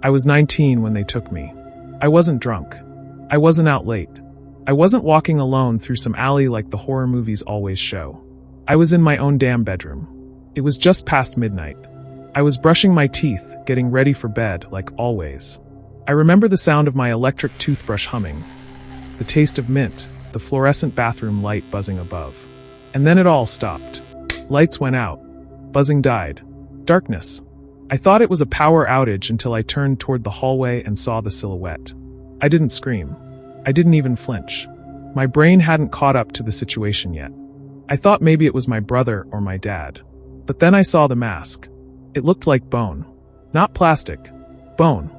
I was 19 when they took me. I wasn't drunk. I wasn't out late. I wasn't walking alone through some alley like the horror movies always show. I was in my own damn bedroom. It was just past midnight. I was brushing my teeth, getting ready for bed, like always. I remember the sound of my electric toothbrush humming, the taste of mint, the fluorescent bathroom light buzzing above. And then it all stopped. Lights went out. Buzzing died. Darkness. I thought it was a power outage until I turned toward the hallway and saw the silhouette. I didn't scream. I didn't even flinch. My brain hadn't caught up to the situation yet. I thought maybe it was my brother or my dad. But then I saw the mask. It looked like bone. Not plastic. Bone.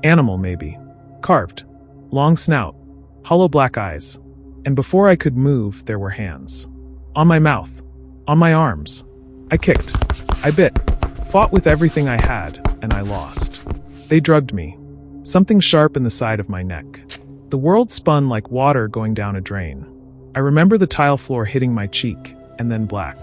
Animal, maybe. Carved. Long snout. Hollow black eyes. And before I could move, there were hands. On my mouth. On my arms. I kicked. I bit. Fought with everything I had, and I lost. They drugged me. Something sharp in the side of my neck. The world spun like water going down a drain. I remember the tile floor hitting my cheek, and then black.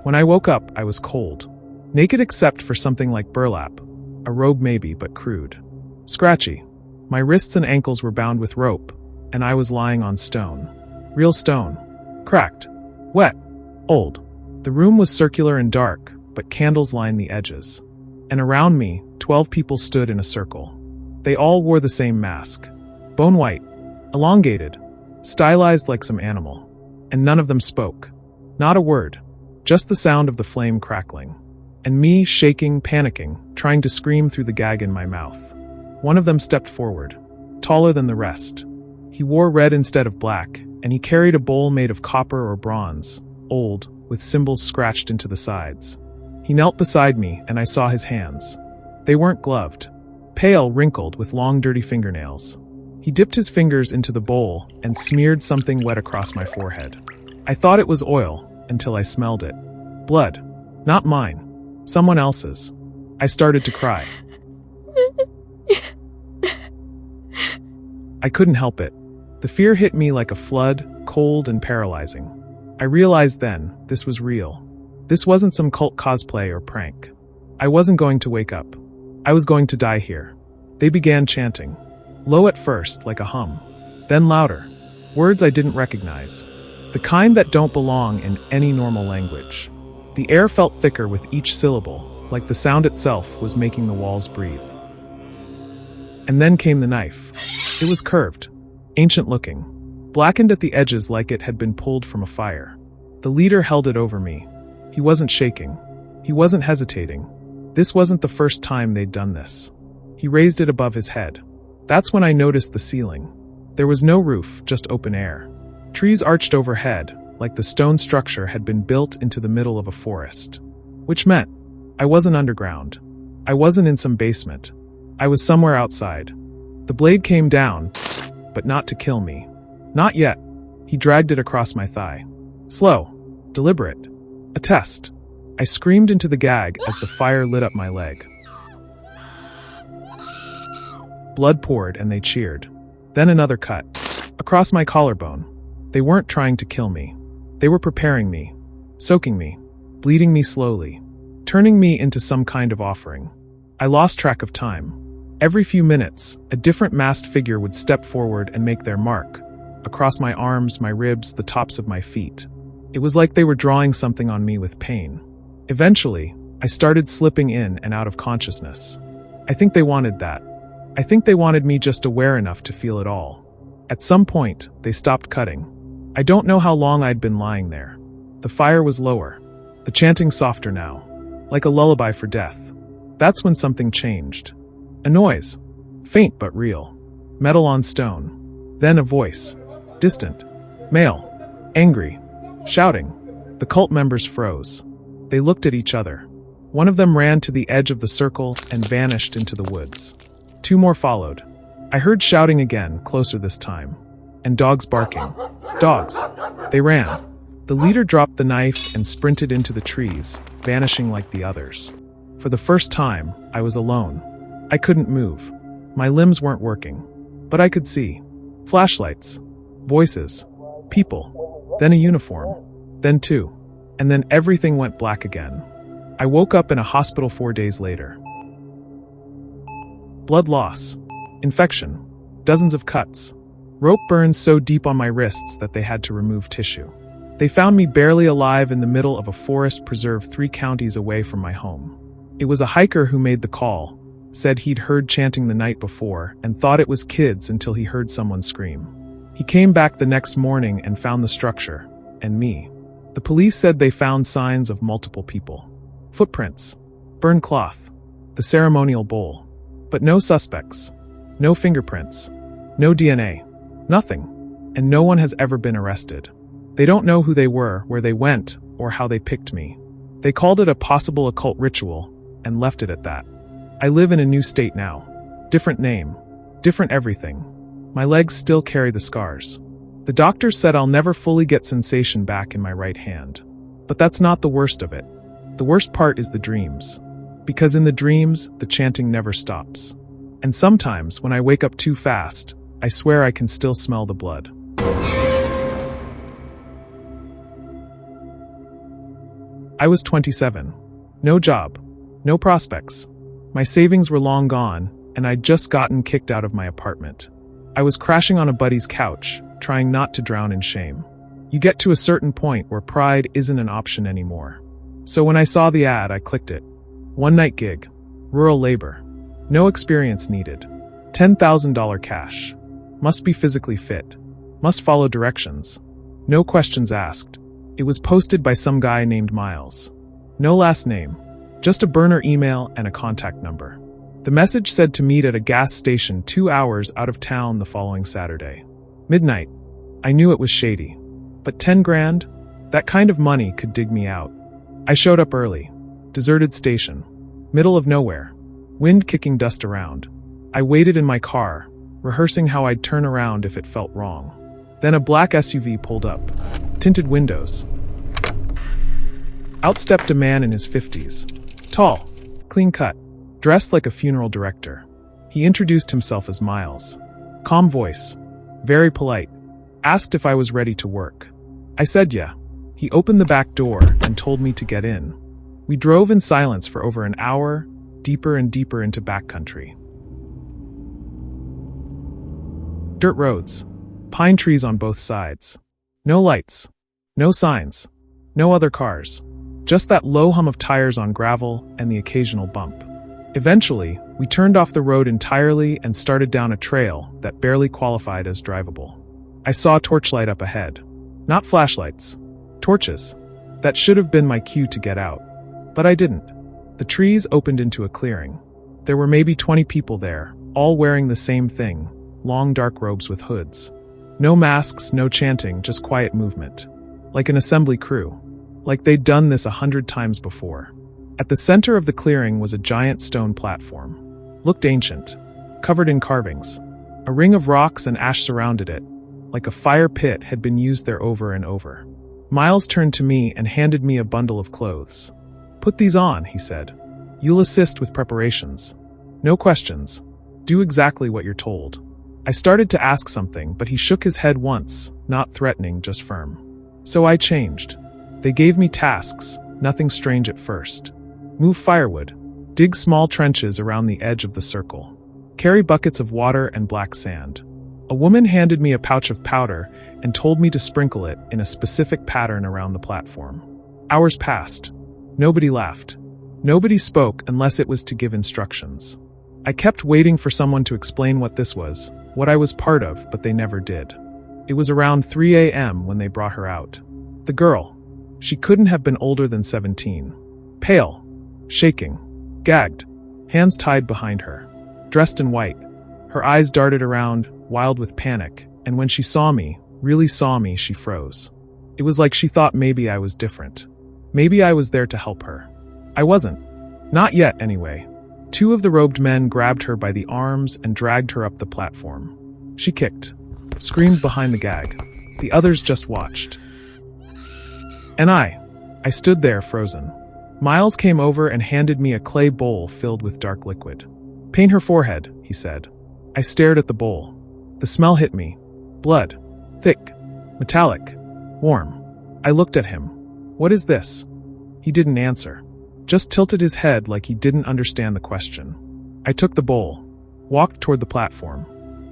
When I woke up, I was cold. Naked except for something like burlap. A robe maybe, but crude. Scratchy. My wrists and ankles were bound with rope, and I was lying on stone. Real stone. Cracked. Wet. Old. The room was circular and dark, but candles lined the edges. And around me, 12 people stood in a circle. They all wore the same mask. Bone white. Elongated. Stylized like some animal. And none of them spoke. Not a word. Just the sound of the flame crackling. And me shaking, panicking, trying to scream through the gag in my mouth. One of them stepped forward. Taller than the rest. He wore red instead of black, and he carried a bowl made of copper or bronze, old, with symbols scratched into the sides. He knelt beside me, and I saw his hands. They weren't gloved. Pale, wrinkled, with long, dirty fingernails. He dipped his fingers into the bowl and smeared something wet across my forehead. I thought it was oil, until I smelled it. Blood. Not mine. Someone else's. I started to cry. I couldn't help it. The fear hit me like a flood, cold and paralyzing. I realized then, this was real. This wasn't some cult cosplay or prank. I wasn't going to wake up. I was going to die here. They began chanting. Low at first, like a hum. Then louder. Words I didn't recognize. The kind that don't belong in any normal language. The air felt thicker with each syllable, like the sound itself was making the walls breathe. And then came the knife. It was curved, ancient-looking, blackened at the edges like it had been pulled from a fire. The leader held it over me. He wasn't shaking. He wasn't hesitating. This wasn't the first time they'd done this. He raised it above his head. That's when I noticed the ceiling. There was no roof, just open air. Trees arched overhead, like the stone structure had been built into the middle of a forest. Which meant I wasn't underground. I wasn't in some basement. I was somewhere outside. The blade came down, but not to kill me. Not yet. He dragged it across my thigh. Slow. Deliberate. A test. I screamed into the gag as the fire lit up my leg. Blood poured and they cheered. Then another cut. Across my collarbone. They weren't trying to kill me. They were preparing me. Soaking me. Bleeding me slowly. Turning me into some kind of offering. I lost track of time. Every few minutes, a different masked figure would step forward and make their mark. Across my arms, my ribs, the tops of my feet. It was like they were drawing something on me with pain. Eventually, I started slipping in and out of consciousness. I think they wanted that. I think they wanted me just aware enough to feel it all. At some point, they stopped cutting. I don't know how long I'd been lying there. The fire was lower. The chanting softer now. Like a lullaby for death. That's when something changed. A noise. Faint but real. Metal on stone. Then a voice. Distant. Male. Angry. Shouting. The cult members froze. They looked at each other. One of them ran to the edge of the circle and vanished into the woods. Two more followed. I heard shouting again, closer this time. And dogs barking. Dogs. They ran. The leader dropped the knife and sprinted into the trees, vanishing like the others. For the first time, I was alone. I couldn't move. My limbs weren't working. But I could see. Flashlights. Voices. People. Then a uniform. Then two. And then everything went black again. I woke up in a hospital 4 days later. Blood loss. Infection. Dozens of cuts. Rope burns so deep on my wrists that they had to remove tissue. They found me barely alive in the middle of a forest preserve 3 counties away from my home. It was a hiker who made the call, said he'd heard chanting the night before and thought it was kids until he heard someone scream. He came back the next morning and found the structure, and me. The police said they found signs of multiple people. Footprints. Burned cloth. The ceremonial bowl. But no suspects. No fingerprints. No DNA. Nothing. And no one has ever been arrested. They don't know who they were, where they went, or how they picked me. They called it a possible occult ritual, and left it at that. I live in a new state now. Different name. Different everything. My legs still carry the scars. The doctor said I'll never fully get sensation back in my right hand. But that's not the worst of it. The worst part is the dreams. Because in the dreams, the chanting never stops. And sometimes, when I wake up too fast, I swear I can still smell the blood. I was 27. No job. No prospects. My savings were long gone, and I'd just gotten kicked out of my apartment. I was crashing on a buddy's couch, trying not to drown in shame. You get to a certain point where pride isn't an option anymore. So when I saw the ad, I clicked it. One-night gig. Rural labor. No experience needed. $10,000 cash. Must be physically fit. Must follow directions. No questions asked. It was posted by some guy named Miles. No last name. Just a burner email and a contact number. The message said to meet at a gas station 2 hours out of town the following Saturday. Midnight. I knew it was shady. But 10 grand? That kind of money could dig me out. I showed up early. Deserted station. Middle of nowhere. Wind kicking dust around. I waited in my car, rehearsing how I'd turn around if it felt wrong. Then a black SUV pulled up. Tinted windows. Out stepped a man in his 50s. Tall. Clean cut. Dressed like a funeral director. He introduced himself as Miles. Calm voice. Very polite. Asked if I was ready to work. I said yeah. He opened the back door and told me to get in. We drove in silence for over an hour, deeper and deeper into backcountry. Dirt roads. Pine trees on both sides. No lights. No signs. No other cars. Just that low hum of tires on gravel and the occasional bump. Eventually, we turned off the road entirely and started down a trail that barely qualified as drivable. I saw a torchlight up ahead. Not flashlights. Torches. That should have been my cue to get out. But I didn't. The trees opened into a clearing. There were maybe 20 people there, all wearing the same thing, long dark robes with hoods. No masks, no chanting, just quiet movement. Like an assembly crew. Like they'd done this 100 times before. At the center of the clearing was a giant stone platform. Looked ancient. Covered in carvings. A ring of rocks and ash surrounded it, like a fire pit had been used there over and over. Miles turned to me and handed me a bundle of clothes. Put these on, he said. You'll assist with preparations. No questions. Do exactly what you're told. I started to ask something, but he shook his head once, not threatening, just firm. So I changed. They gave me tasks, nothing strange at first. Move firewood. Dig small trenches around the edge of the circle. Carry buckets of water and black sand. A woman handed me a pouch of powder and told me to sprinkle it in a specific pattern around the platform. Hours passed. Nobody laughed. Nobody spoke unless it was to give instructions. I kept waiting for someone to explain what this was, what I was part of, but they never did. It was around 3 a.m. when they brought her out. The girl. She couldn't have been older than 17. Pale. Shaking. Gagged. Hands tied behind her. Dressed in white. Her eyes darted around, wild with panic, and when she saw me, really saw me, she froze. It was like she thought maybe I was different. Maybe I was there to help her. I wasn't. Not yet, anyway. 2 of the robed men grabbed her by the arms and dragged her up the platform. She kicked. Screamed behind the gag. The others just watched. And I stood there frozen. Miles came over and handed me a clay bowl filled with dark liquid. Paint her forehead, he said. I stared at the bowl. The smell hit me. Blood. Thick. Metallic. Warm. I looked at him. What is this? He didn't answer. Just tilted his head like he didn't understand the question. I took the bowl. walked toward the platform.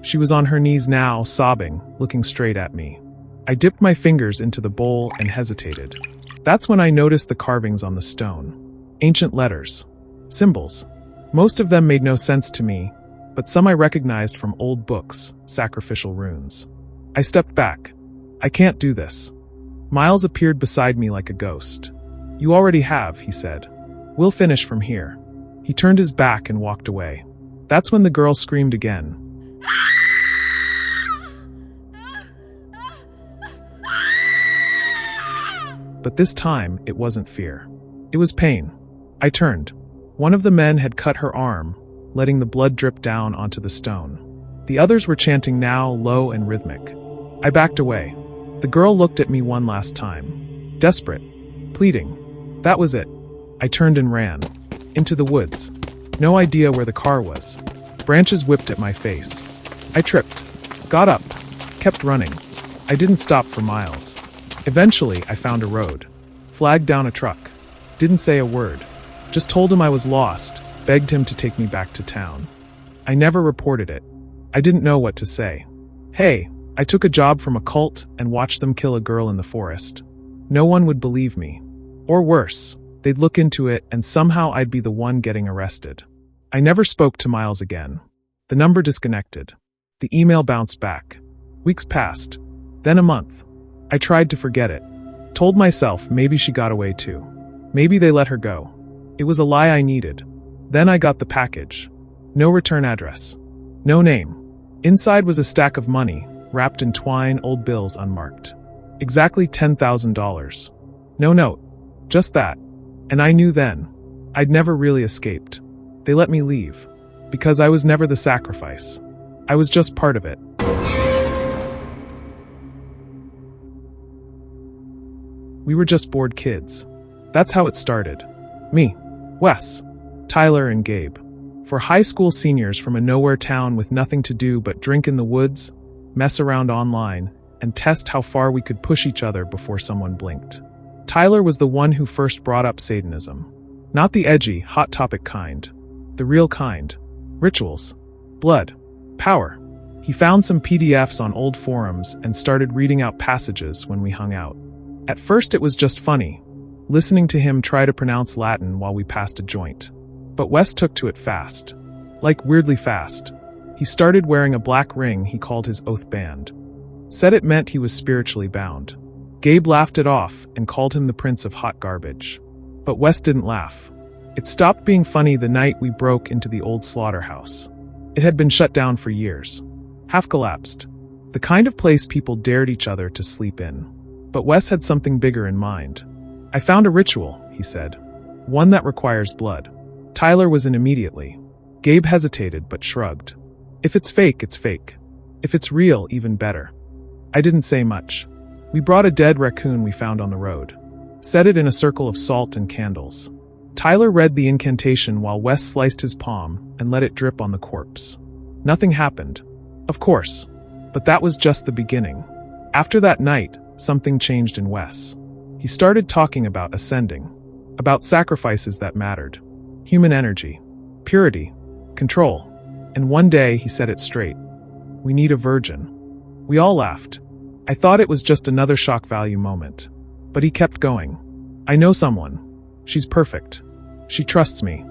She was on her knees now, sobbing, looking straight at me. I dipped my fingers into the bowl and hesitated. That's when I noticed the carvings on the stone. Ancient letters. Symbols. Most of them made no sense to me, but some I recognized from old books, sacrificial runes. I stepped back. I can't do this. Miles appeared beside me like a ghost. You already have, he said. We'll finish from here. He turned his back and walked away. That's when the girl screamed again. But this time, it wasn't fear. It was pain. I turned. One of the men had cut her arm, letting the blood drip down onto the stone. The others were chanting now, low and rhythmic. I backed away. The girl looked at me one last time. Desperate. Pleading. That was it. I turned and ran. Into the woods. No idea where the car was. Branches whipped at my face. I tripped. Got up. Kept running. I didn't stop for miles. Eventually, I found a road. Flagged down a truck. Didn't say a word. Just told him I was lost, begged him to take me back to town. I never reported it. I didn't know what to say. Hey, I took a job from Occult and watched them kill a girl in the forest. No one would believe me. Or worse, they'd look into it and somehow I'd be the one getting arrested. I never spoke to Miles again. The number disconnected. The email bounced back. Weeks passed. Then a month. I tried to forget it. Told myself maybe she got away too. Maybe they let her go. It was a lie I needed. Then I got the package. No return address. No name. Inside was a stack of money, wrapped in twine, old bills unmarked. Exactly $10,000. No note. Just that. And I knew then. I'd never really escaped. They let me leave. Because I was never the sacrifice. I was just part of it. We were just bored kids. That's how it started. Me, Wes, Tyler, and Gabe. For high school seniors from a nowhere town with nothing to do but drink in the woods, mess around online, and test how far we could push each other before someone blinked. Tyler was the one who first brought up Satanism. Not the edgy, hot topic kind. The real kind. Rituals. Blood. Power. He found some PDFs on old forums and started reading out passages when we hung out. At first it was just funny, listening to him try to pronounce Latin while we passed a joint. But Wes took to it fast. Like weirdly fast. He started wearing a black ring he called his oath band. Said it meant he was spiritually bound. Gabe laughed it off and called him the Prince of Hot Garbage. But Wes didn't laugh. It stopped being funny the night we broke into the old slaughterhouse. It had been shut down for years. Half collapsed. The kind of place people dared each other to sleep in. But Wes had something bigger in mind. I found a ritual, he said. One that requires blood. Tyler was in immediately. Gabe hesitated but shrugged. If it's fake, it's fake. If it's real, even better. I didn't say much. We brought a dead raccoon we found on the road. Set it in a circle of salt and candles. Tyler read the incantation while Wes sliced his palm and let it drip on the corpse. Nothing happened. Of course. But that was just the beginning. After that night, something changed in Wes. He started talking about ascending. About sacrifices that mattered. Human energy. Purity. Control. And one day he said it straight. We need a virgin. We all laughed. I thought it was just another shock value moment. But he kept going. I know someone. She's perfect. She trusts me.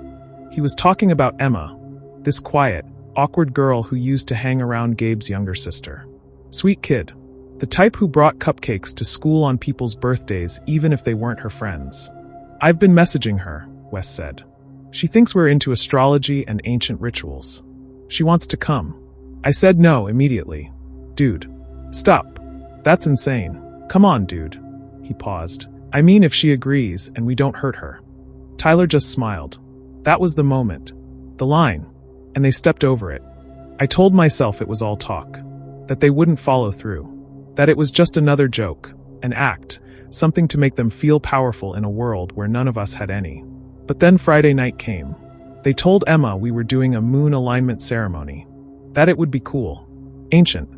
He was talking about Emma. This quiet, awkward girl who used to hang around Gabe's younger sister. Sweet kid. The type who brought cupcakes to school on people's birthdays even if they weren't her friends. I've been messaging her, Wes said. She thinks we're into astrology and ancient rituals. She wants to come. I said no immediately. Dude. Stop. That's insane. Come on, dude. He paused. I mean if she agrees and we don't hurt her. Tyler just smiled. That was the moment. The line. And they stepped over it. I told myself it was all talk. That they wouldn't follow through. That it was just another joke, an act, something to make them feel powerful in a world where none of us had any. But then Friday night came. They told Emma we were doing a moon alignment ceremony. That it would be cool. Ancient.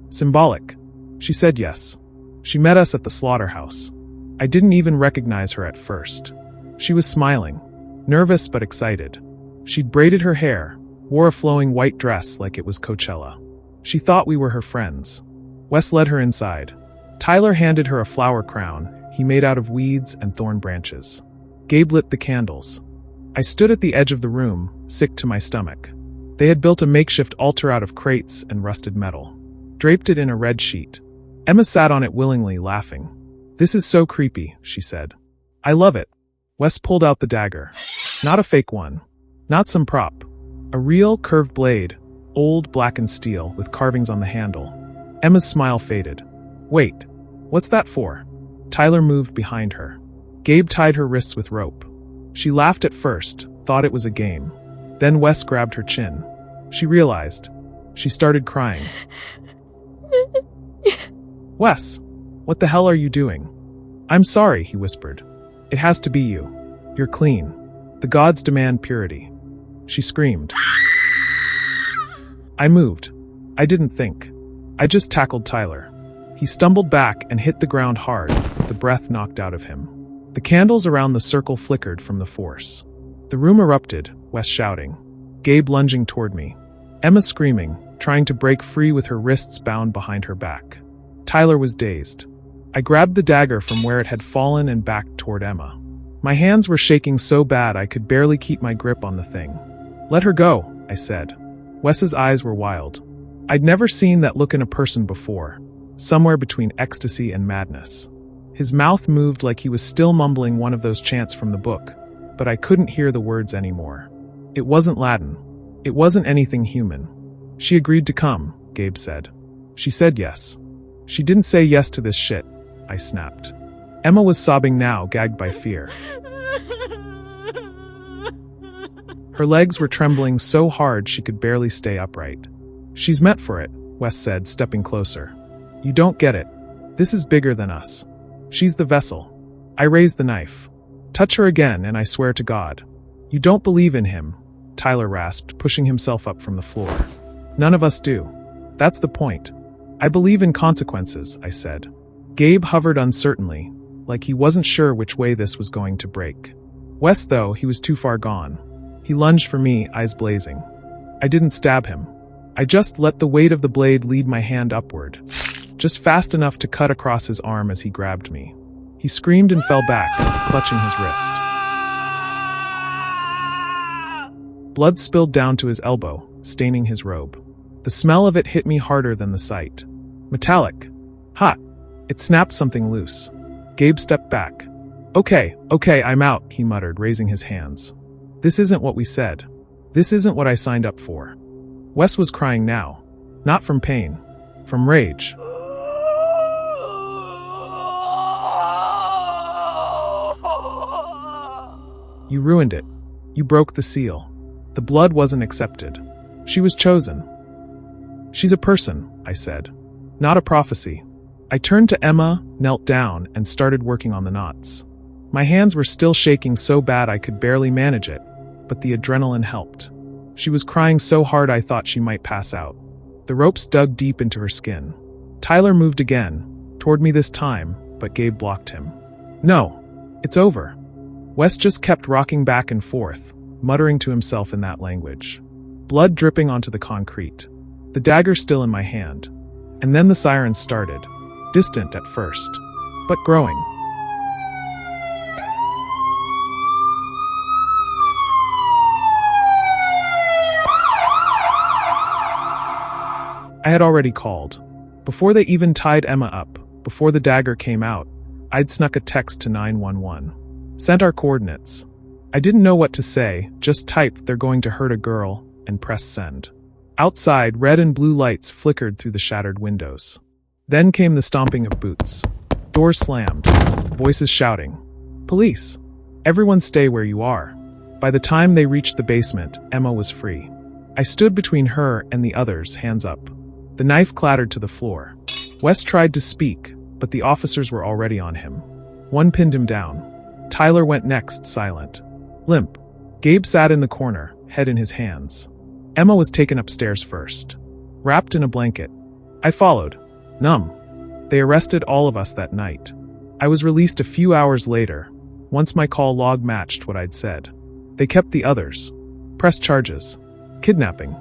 Symbolic. She said yes. She met us at the slaughterhouse. I didn't even recognize her at first. She was smiling. Nervous but excited. She'd braided her hair, wore a flowing white dress like it was Coachella. She thought we were her friends. Wes led her inside. Tyler handed her a flower crown he made out of weeds and thorn branches. Gabe lit the candles. I stood at the edge of the room, sick to my stomach. They had built a makeshift altar out of crates and rusted metal. Draped it in a red sheet. Emma sat on it willingly, laughing. "This is so creepy," she said. "I love it." Wes pulled out the dagger. Not a fake one. Not some prop. A real, curved blade, old, blackened steel, with carvings on the handle. Emma's smile faded. "Wait, what's that for?" Tyler moved behind her. Gabe tied her wrists with rope. She laughed at first, thought it was a game. Then Wes grabbed her chin. She realized. She started crying. "Wes, what the hell are you doing?" "I'm sorry," he whispered. "It has to be you. You're clean. The gods demand purity." She screamed. I moved. I didn't think. I just tackled Tyler. He stumbled back and hit the ground hard, the breath knocked out of him. The candles around the circle flickered from the force. The room erupted, Wes shouting. Gabe lunging toward me. Emma screaming, trying to break free with her wrists bound behind her back. Tyler was dazed. I grabbed the dagger from where it had fallen and backed toward Emma. My hands were shaking so bad I could barely keep my grip on the thing. "Let her go," I said. Wes's eyes were wild. I'd never seen that look in a person before, somewhere between ecstasy and madness. His mouth moved like he was still mumbling one of those chants from the book, but I couldn't hear the words anymore. It wasn't Latin. It wasn't anything human. "She agreed to come," Gabe said. "She said yes." "She didn't say yes to this shit," I snapped. Emma was sobbing now, gagged by fear. Her legs were trembling so hard she could barely stay upright. "She's meant for it," Wes said, stepping closer. "You don't get it. This is bigger than us. She's the vessel." I raised the knife. "Touch her again, and I swear to God." "You don't believe in him," Tyler rasped, pushing himself up from the floor. "None of us do. That's the point." "I believe in consequences," I said. Gabe hovered uncertainly, like he wasn't sure which way this was going to break. Wes, though, he was too far gone. He lunged for me, eyes blazing. I didn't stab him. I just let the weight of the blade lead my hand upward, just fast enough to cut across his arm as he grabbed me. He screamed and fell back, clutching his wrist. Blood spilled down to his elbow, staining his robe. The smell of it hit me harder than the sight. Metallic. Hot. It snapped something loose. Gabe stepped back. Okay, I'm out," he muttered, raising his hands. "This isn't what we said. This isn't what I signed up for." Wes was crying now. Not from pain. From rage. "You ruined it. You broke the seal. The blood wasn't accepted. She was chosen." "She's a person," I said. "Not a prophecy." I turned to Emma, knelt down, and started working on the knots. My hands were still shaking so bad I could barely manage it, but the adrenaline helped. She was crying so hard I thought she might pass out. The ropes dug deep into her skin. Tyler moved again, toward me this time, but Gabe blocked him. "No, it's over." Wes just kept rocking back and forth, muttering to himself in that language. Blood dripping onto the concrete. The dagger still in my hand. And then the sirens started. Distant at first, but growing. I had already called. Before they even tied Emma up, before the dagger came out, I'd snuck a text to 911. Sent our coordinates. I didn't know what to say, just typed "they're going to hurt a girl," and pressed send. Outside, red and blue lights flickered through the shattered windows. Then came the stomping of boots. Doors slammed. Voices shouting. "Police! Everyone stay where you are." By the time they reached the basement, Emma was free. I stood between her and the others, hands up. The knife clattered to the floor. Wes tried to speak, but the officers were already on him. One pinned him down. Tyler went next, silent. Limp. Gabe sat in the corner, head in his hands. Emma was taken upstairs first. Wrapped in a blanket. I followed. Numb. They arrested all of us that night. I was released a few hours later, once my call log matched what I'd said. They kept the others. Pressed charges. kidnapping,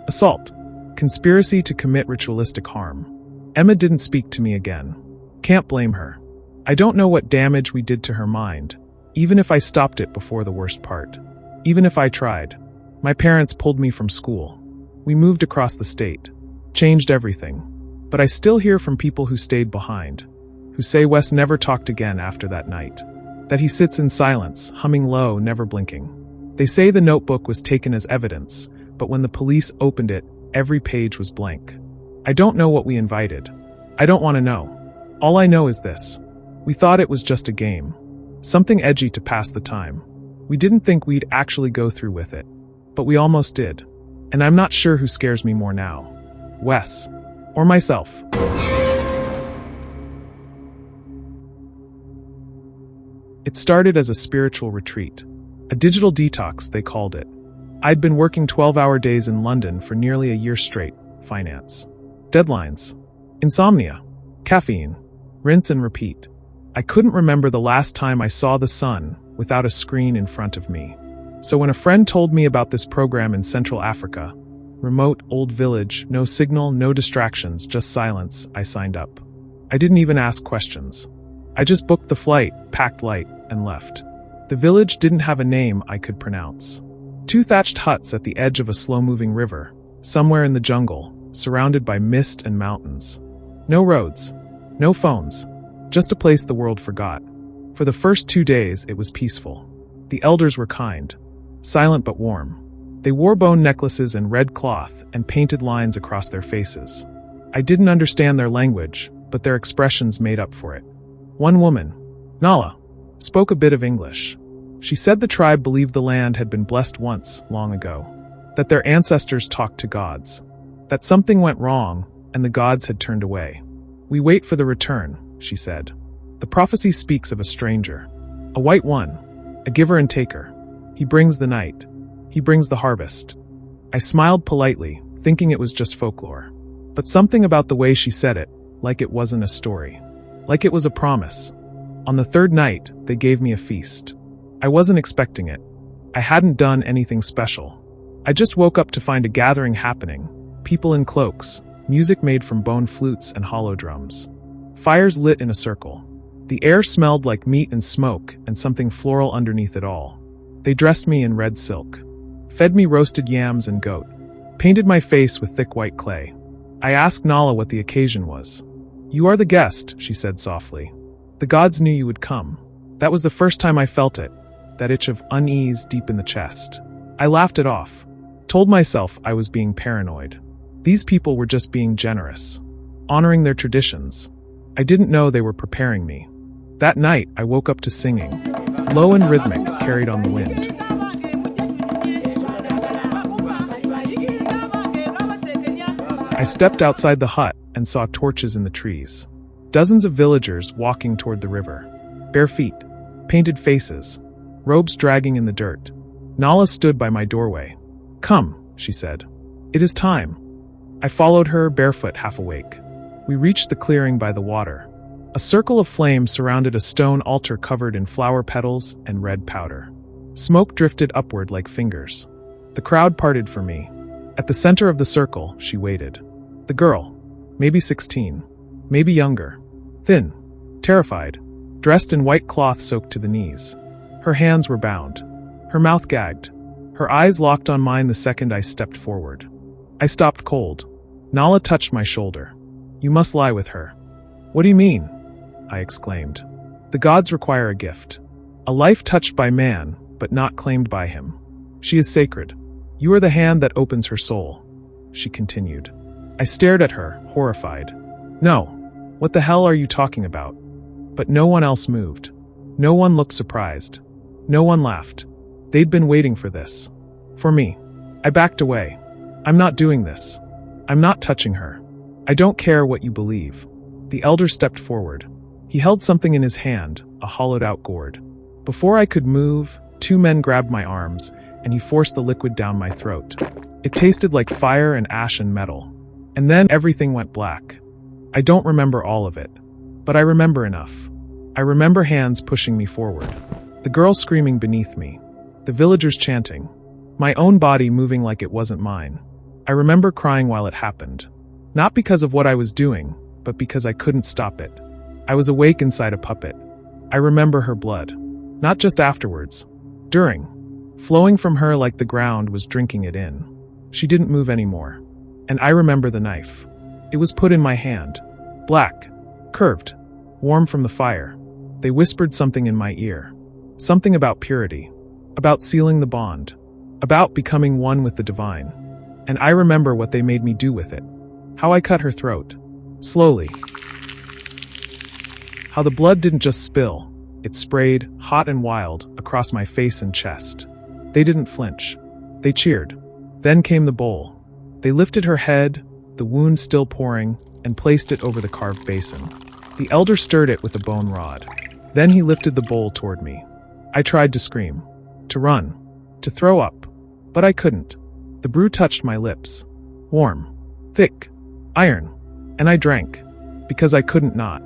assault, conspiracy to commit ritualistic harm. Emma didn't speak to me again. Can't blame her. I don't know what damage we did to her mind, even if I stopped it before the worst part. Even if I tried. My parents pulled me from school. We moved across the state. Changed everything. But I still hear from people who stayed behind, who say Wes never talked again after that night. That he sits in silence, humming low, never blinking. They say the notebook was taken as evidence, but when the police opened it, every page was blank. I don't know what we invited. I don't want to know. All I know is this. We thought it was just a game. Something edgy to pass the time. We didn't think we'd actually go through with it. But we almost did. And I'm not sure who scares me more now. Wes. Or myself. It started as a spiritual retreat. A digital detox, they called it. I'd been working 12-hour days in London for nearly a year straight. Finance. Deadlines. Insomnia. Caffeine. Rinse and repeat. I couldn't remember the last time I saw the sun without a screen in front of me. So when a friend told me about this program in Central Africa, remote, old village, no signal, no distractions, just silence, I signed up. I didn't even ask questions. I just booked the flight, packed light, and left. The village didn't have a name I could pronounce. 2 thatched huts at the edge of a slow-moving river, somewhere in the jungle, surrounded by mist and mountains. No roads. No phones. Just a place the world forgot. For the first 2 days, it was peaceful. The elders were kind. Silent but warm. They wore bone necklaces and red cloth and painted lines across their faces. I didn't understand their language, but their expressions made up for it. One woman, Nala, spoke a bit of English. She said the tribe believed the land had been blessed once, long ago. That their ancestors talked to gods. That something went wrong, and the gods had turned away. We wait for the return, she said. The prophecy speaks of a stranger. A white one. A giver and taker. He brings the night. He brings the harvest. I smiled politely, thinking it was just folklore. But something about the way she said it, like it wasn't a story. Like it was a promise. On the 3rd night, they gave me a feast. I wasn't expecting it. I hadn't done anything special. I just woke up to find a gathering happening. People in cloaks, music made from bone flutes and hollow drums. Fires lit in a circle. The air smelled like meat and smoke and something floral underneath it all. They dressed me in red silk. Fed me roasted yams and goat. Painted my face with thick white clay. I asked Nala what the occasion was. You are the guest, she said softly. The gods knew you would come. That was the first time I felt it. That itch of unease deep in the chest. I laughed it off. Told myself I was being paranoid. These people were just being generous. Honoring their traditions. I didn't know they were preparing me. That night, I woke up to singing. Low and rhythmic, carried on the wind. I stepped outside the hut and saw torches in the trees. Dozens of villagers walking toward the river. Bare feet. Painted faces. Robes dragging in the dirt. Nala stood by my doorway. Come, she said. It is time. I followed her, barefoot, half awake. We reached the clearing by the water. A circle of flame surrounded a stone altar covered in flower petals and red powder. Smoke drifted upward like fingers. The crowd parted for me. At the center of the circle, she waited. The girl, maybe 16, maybe younger, thin, terrified, dressed in white cloth soaked to the knees. Her hands were bound. Her mouth gagged. Her eyes locked on mine the second I stepped forward. I stopped cold. Nala touched my shoulder. You must lie with her. What do you mean? I exclaimed. The gods require a gift. A life touched by man, but not claimed by him. She is sacred. You are the hand that opens her soul, she continued. I stared at her, horrified. No. What the hell are you talking about? But no one else moved. No one looked surprised. No one laughed. They'd been waiting for this. For me. I backed away. I'm not doing this. I'm not touching her. I don't care what you believe. The elder stepped forward. He held something in his hand, a hollowed-out gourd. Before I could move, 2 men grabbed my arms, and he forced the liquid down my throat. It tasted like fire and ash and metal. And then everything went black. I don't remember all of it. But I remember enough. I remember hands pushing me forward. The girl screaming beneath me. The villagers chanting. my own body moving like it wasn't mine. I remember crying while it happened. Not because of what I was doing, but because I couldn't stop it. I was awake inside a puppet. I remember her blood. Not just afterwards. During. Flowing from her like the ground was drinking it in. She didn't move anymore. And I remember the knife. It was put in my hand. Black. Curved. Warm from the fire. They whispered something in my ear. Something about purity. About sealing the bond. About becoming one with the divine. And I remember what they made me do with it. How I cut her throat. Slowly. How the blood didn't just spill. It sprayed, hot and wild, across my face and chest. They didn't flinch. They cheered. Then came the bowl. They lifted her head, the wound still pouring, and placed it over the carved basin. The elder stirred it with a bone rod. Then he lifted the bowl toward me. I tried to scream. To run. To throw up. But I couldn't. The brew touched my lips. Warm. Thick. Iron. And I drank. Because I couldn't not.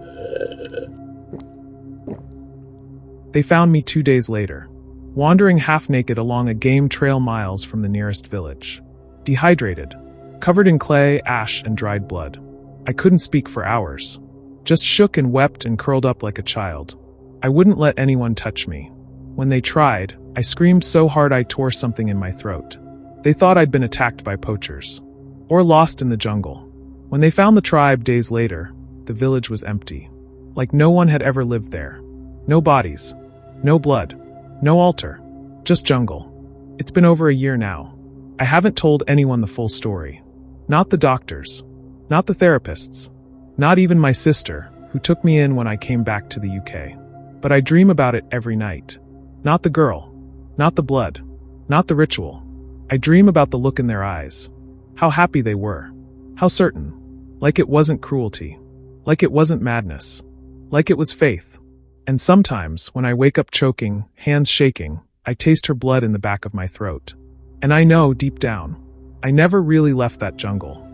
They found me 2 days later, wandering half-naked along a game trail miles from the nearest village. Dehydrated. Covered in clay, ash, and dried blood. I couldn't speak for hours. Just shook and wept and curled up like a child. I wouldn't let anyone touch me. When they tried, I screamed so hard I tore something in my throat. They thought I'd been attacked by poachers. Or lost in the jungle. When they found the tribe days later, the village was empty. Like no one had ever lived there. No bodies. No blood. No altar. Just jungle. It's been over a year now. I haven't told anyone the full story. Not the doctors. Not the therapists. Not even my sister, who took me in when I came back to the UK. But I dream about it every night. Not the girl. Not the blood. Not the ritual. I dream about the look in their eyes. How happy they were. How certain. Like it wasn't cruelty. Like it wasn't madness. Like it was faith. And sometimes, when I wake up choking, hands shaking, I taste her blood in the back of my throat. And I know, deep down, I never really left that jungle.